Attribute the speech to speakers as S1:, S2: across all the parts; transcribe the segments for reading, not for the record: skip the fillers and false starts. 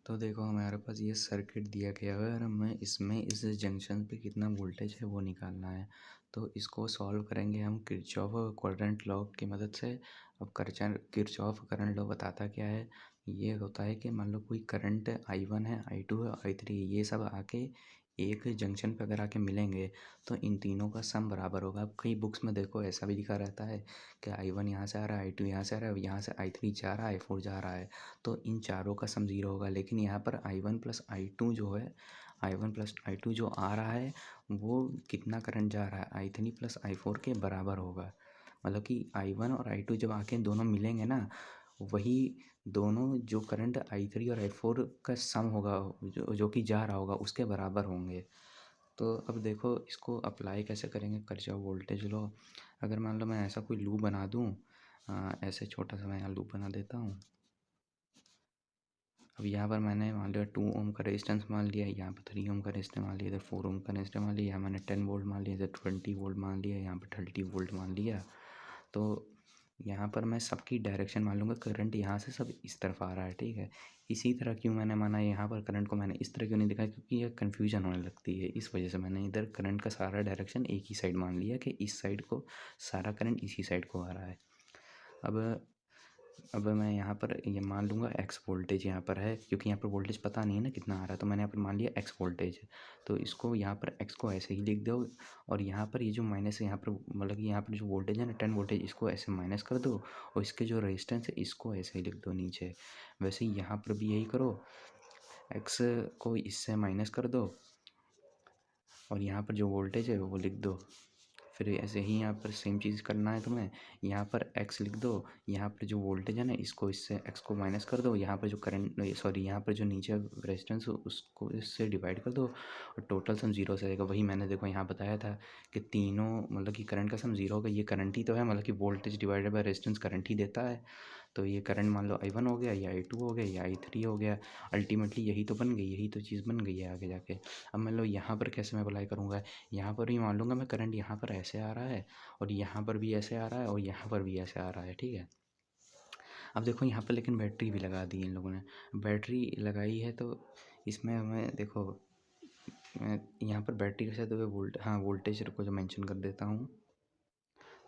S1: तो देखो हमारे पास ये सर्किट दिया गया है और हमें इसमें इस जंक्शन पे कितना वोल्टेज है वो निकालना है। तो इसको सॉल्व करेंगे हम किरचॉफ करंट लॉ की मदद से। अब किरचॉफ करंट लॉ बताता क्या है, ये होता है कि मान लो कोई करंट I1 है, I2 है, I3 है, ये सब आके एक जंक्शन पे अगर आके मिलेंगे तो इन तीनों का सम बराबर होगा। अब कई बुक्स में देखो ऐसा भी लिखा रहता है कि I1 यहाँ से आ रहा है, I2 यहाँ से आ रहा है, यहाँ से I3 जा रहा है, I4 जा रहा है, तो इन चारों का सम ज़ीरो होगा। लेकिन यहाँ पर I1 प्लस I2 जो है, I1 प्लस I2 जो आ रहा है वो कितना करंट जा रहा है, I3 प्लस I4 के बराबर होगा। मतलब कि I1 और I2 जब आके दोनों मिलेंगे ना, वही दोनों जो करंट I3 और I4 का सम होगा, जो कि जा रहा होगा, उसके बराबर होंगे। तो अब देखो इसको अप्लाई कैसे करेंगे, किरचॉफ वोल्टेज लॉ। अगर मान लो मैं ऐसा कोई लूप बना दूँ, ऐसे छोटा सा मैं यहाँ लूप बना देता हूँ। अब यहाँ पर मैंने मान लिया 2 ओम का रेजिस्टेंस मान लिया, यहाँ पर 3 ओम का रेजिस्टेंस मान लिया, इधर 4 ओम का रेजिस्टेंस मान लिया, यहाँ मैंने 10 वोल्ट मान लिया, इधर 20 वोल्ट मान लिया, यहाँ पर 30 वोल्ट मान लिया। तो यहाँ पर मैं सबकी डायरेक्शन मान लूँगा, करंट यहाँ से सब इस तरफ आ रहा है, ठीक है। इसी तरह क्यों मैंने माना यहाँ पर करंट को मैंने इस तरह क्यों नहीं दिखाया, क्योंकि यह कन्फ्यूजन होने लगती है। इस वजह से मैंने इधर करंट का सारा डायरेक्शन एक ही साइड मान लिया कि इस साइड को सारा करंट इसी साइड को आ रहा है। अब मैं यहाँ पर ये मान लूँगा एक्स वोल्टेज यहाँ पर है, क्योंकि यहाँ पर वोल्टेज पता नहीं है ना कितना आ रहा है, तो मैंने यहाँ पर मान लिया एक्स वोल्टेज। तो इसको यहाँ पर एक्स को ऐसे ही लिख दो, और यहाँ पर ये जो माइनस है यहाँ पर, मतलब कि यहाँ पर जो वोल्टेज है ना 10 वोल्टेज, इसको ऐसे माइनस कर दो, और इसके जो रेजिस्टेंस है इसको ऐसे ही लिख दो नीचे। वैसे ही यहाँ पर भी यही करो, एक्स को इससे माइनस कर दो और यहाँ पर जो वोल्टेज है वो लिख दो। फिर ऐसे ही यहाँ पर सेम चीज़ करना है तुम्हें, यहाँ पर x लिख दो, यहाँ पर जो वोल्टेज है ना इसको इससे x को माइनस कर दो, यहाँ पर जो करंट सॉरी यहाँ पर जो नीचे रेजिस्टेंस उसको इससे डिवाइड कर दो, और टोटल सम जीरो से आएगा। वही मैंने देखो यहाँ बताया था कि तीनों मतलब कि करंट का सम जीरो होगा। ये करंट ही तो है, मतलब कि voltage divided by resistance current ही देता है। तो ये करंट मान लो I1 हो गया, या I2 हो गया, या I3 हो गया। अल्टीमेटली यही तो बन गई, यही तो चीज़ बन गई है आगे जाके। अब मान लो यहाँ पर कैसे मैं अप्लाई करूँगा, यहाँ पर भी मान लूँगा मैं करंट यहाँ पर ऐसे आ रहा है, और यहाँ पर भी ऐसे आ रहा है, और यहाँ पर भी ऐसे आ रहा है, ठीक है। अब देखो यहाँ पर लेकिन बैटरी भी लगा दी इन लोगों ने। बैटरी लगाई है तो इसमें हमें देखो, मैं यहाँ पर बैटरी के साथ वोल्टेज को जो मेंशन कर देता हूँ।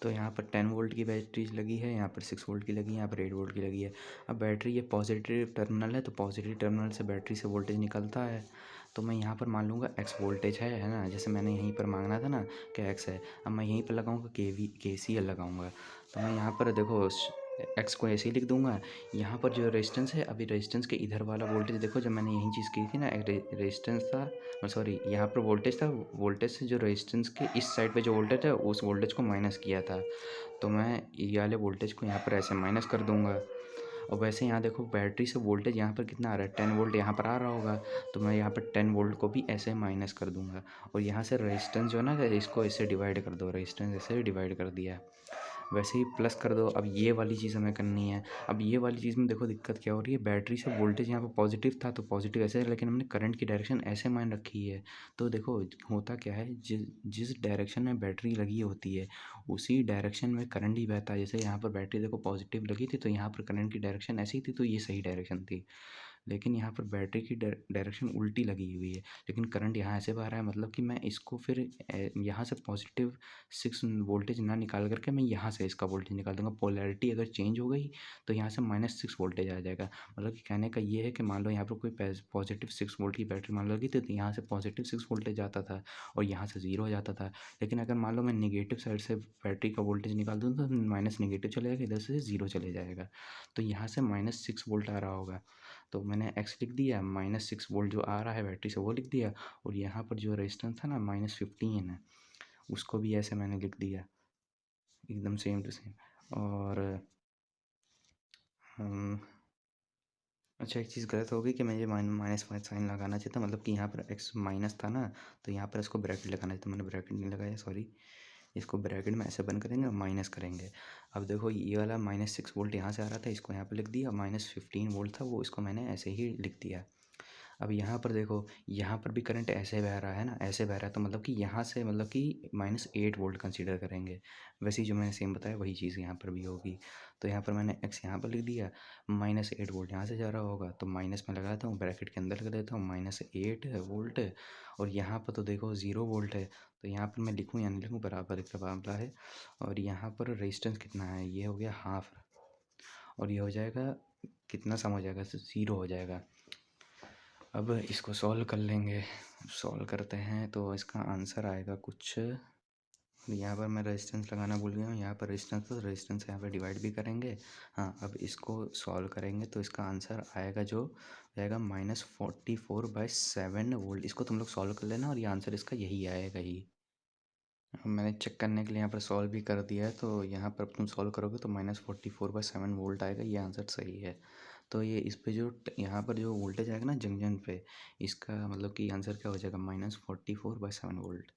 S1: तो यहाँ पर 10 वोल्ट की बैटरीज लगी है, यहाँ पर 6 वोल्ट की लगी है, यहाँ पर 8 वोल्ट की लगी है। अब बैटरी ये पॉजिटिव टर्मिनल है, तो पॉजिटिव टर्मिनल से बैटरी से वोल्टेज निकलता है। तो मैं यहाँ पर मान लूँगा एक्स वोल्टेज है ना, जैसे मैंने यहीं पर मांगना था ना कि एक्स है। अब मैं यहीं पर लगाऊँगा KCL लगाऊँगा। तो मैं यहाँ पर देखो एक्स को ऐसे ही लिख दूंगा। यहाँ पर जो रेजिस्टेंस है, अभी रेजिस्टेंस के इधर वाला वोल्टेज देखो, जब मैंने यही चीज़ की थी ना, रेजिस्टेंस था, सॉरी यहाँ पर वोल्टेज था, वोल्टेज से जो रेजिस्टेंस के इस साइड पे जो वोल्टेज है उस वोल्टेज को माइनस किया था। तो मैं ये वाले वोल्टेज को यहाँ पर ऐसे माइनस कर दूंगा। और वैसे यहाँ देखो बैटरी से वोल्टेज यहाँ पर कितना आ रहा है, 10 वोल्ट यहाँ पर आ रहा होगा, तो मैं यहाँ पर 10 वोल्ट को भी ऐसे माइनस कर दूंगा। और यहाँ से रेजिस्टेंस जो है ना, इसको ऐसे डिवाइड कर दो, रेजिस्टेंस ऐसे डिवाइड कर दिया, वैसे ही प्लस कर दो। अब ये वाली चीज़ हमें करनी है। अब ये वाली चीज़ में देखो दिक्कत क्या हो रही है, बैटरी से वोल्टेज यहाँ पर पॉजिटिव था तो पॉजिटिव ऐसे है, लेकिन हमने करंट की डायरेक्शन ऐसे मान रखी है। तो देखो होता क्या है, जिस डायरेक्शन में बैटरी लगी होती है उसी डायरेक्शन में करंट ही बहता है। जैसे यहाँ पर बैटरी देखो पॉजिटिव लगी थी, तो यहाँ पर करंट की डायरेक्शन ऐसी थी, तो ये सही डायरेक्शन थी। लेकिन यहाँ पर बैटरी की डायरेक्शन उल्टी लगी हुई है, लेकिन करंट यहाँ ऐसे बह रहा है। मतलब कि मैं इसको फिर यहाँ से पॉजिटिव 6 वोल्टेज ना निकाल करके मैं यहाँ से इसका वोल्टेज निकाल दूंगा। पोलैरिटी अगर चेंज हो गई तो यहाँ से -6 वोल्टेज आ जाएगा। मतलब कि कहने का ये है कि मान लो यहाँ पर कोई पॉजिटिव 6 वोल्ट की बैटरी मान लो लगी थी, तो यहाँ से पॉजिटिव 6 वोल्टेज आता था और यहाँ से 0 हो जाता था। लेकिन अगर मान लो मैं निगेटिव साइड से बैटरी का वोल्टेज निकाल दूँ तो माइनस निगेटिव चले जाएगा, इधर से 0 चले जाएगा। तो यहाँ से -6 वोल्ट आ रहा होगा, तो मैंने एक्स लिख दिया, -6 वोल्ट जो आ रहा है बैटरी से वो लिख दिया। और यहाँ पर जो रेजिस्टेंस था ना -15 है, उसको भी ऐसे मैंने लिख दिया, एकदम सेम टू सेम। और अच्छा एक चीज़ गलत हो गई कि मुझे -5 साइन लगाना चाहिए था, मतलब कि यहाँ पर एक्स माइनस था ना, तो यहाँ पर इसको ब्रैकेट लगाना चाहिए, तो मैंने ब्रैकेट नहीं लगाया, सॉरी। इसको ब्रैकेट में ऐसे बंद करेंगे और माइनस करेंगे। अब देखो ये वाला -6 वोल्ट यहाँ से आ रहा था, इसको यहाँ पर लिख दिया। -15 वोल्ट था वो, इसको मैंने ऐसे ही लिख दिया। अब यहाँ पर देखो, यहाँ पर भी करंट ऐसे बह रहा है ना, ऐसे बह रहा है, तो मतलब कि यहाँ से मतलब कि -8 वोल्ट कंसीडर करेंगे। वैसे ही जो मैंने सेम बताया वही चीज़ यहाँ पर भी होगी। तो यहाँ पर मैंने x यहाँ पर लिख दिया, -8 वोल्ट यहाँ से जा रहा होगा, तो माइनस में लगा देता हूँ, ब्रैकेट के अंदर कर देता हूँ, -8 वोल्ट। और यहाँ पर तो देखो 0 वोल्ट है, तो यहाँ पर मैं लिखूँ या नहीं लिखूँ, बराबर का मामला है। और यहाँ पर रेजिस्टेंस कितना है, ये हो गया हाफ, और ये हो जाएगा कितना सम हो जाएगा, 0 हो जाएगा। अब इसको सॉल्व कर लेंगे। सॉल्व करते हैं तो इसका आंसर आएगा कुछ, यहाँ पर मैं रेजिस्टेंस लगाना भूल गया हूँ, यहाँ पर रेजिस्टेंस, तो रेजिस्टेंस यहाँ पर डिवाइड भी करेंगे। हाँ, अब इसको सॉल्व करेंगे तो इसका आंसर आएगा जो आएगा -44/7 वोल्ट। इसको तुम लोग सॉल्व कर लेना और ये आंसर इसका यही आएगा ही। अब मैंने चेक करने के लिए यहाँ पर सॉल्व भी कर दिया है, तो यहाँ पर तुम सॉल्व करोगे तो -44/7 वोल्ट आएगा, ये आंसर सही है। तो ये इस पे जो यहाँ पर जो वोल्टेज आएगा ना जंक्शन पे, इसका मतलब कि आंसर क्या हो जाएगा, -44/7 वोल्ट।